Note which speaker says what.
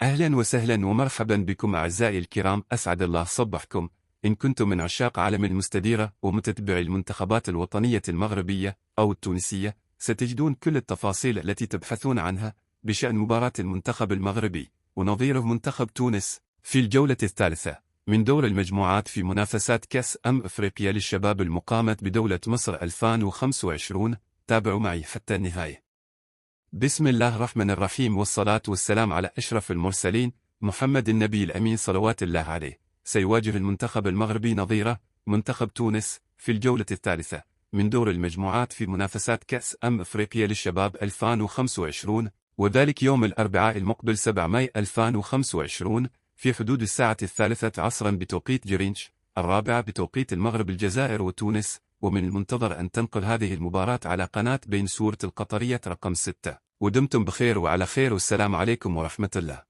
Speaker 1: أهلا وسهلا ومرحبا بكم أعزائي الكرام، أسعد الله صبحكم. إن كنتم من عشاق عالم المستديرة ومتتبعي المنتخبات الوطنية المغربية أو التونسية، ستجدون كل التفاصيل التي تبحثون عنها بشأن مباراة المنتخب المغربي ونظيره منتخب تونس في الجولة الثالثة من دور المجموعات في منافسات كأس أفريقيا للشباب المقامة بدولة مصر 2025. تابعوا معي حتى النهاية. بسم الله الرحمن الرحيم، والصلاة والسلام على أشرف المرسلين محمد النبي الأمين صلوات الله عليه. سيواجه المنتخب المغربي نظيره منتخب تونس في الجولة الثالثة من دور المجموعات في منافسات كأس أفريقيا للشباب 2025، وذلك يوم الأربعاء المقبل 7 ماي 2025 في حدود الساعة 3 عصرا بتوقيت جرينتش، 4 بتوقيت المغرب، الجزائر وتونس. ومن المنتظر أن تنقل هذه المباراة على قناة بين سورة القطرية رقم 6. ودمتم بخير وعلى خير، والسلام عليكم ورحمة الله.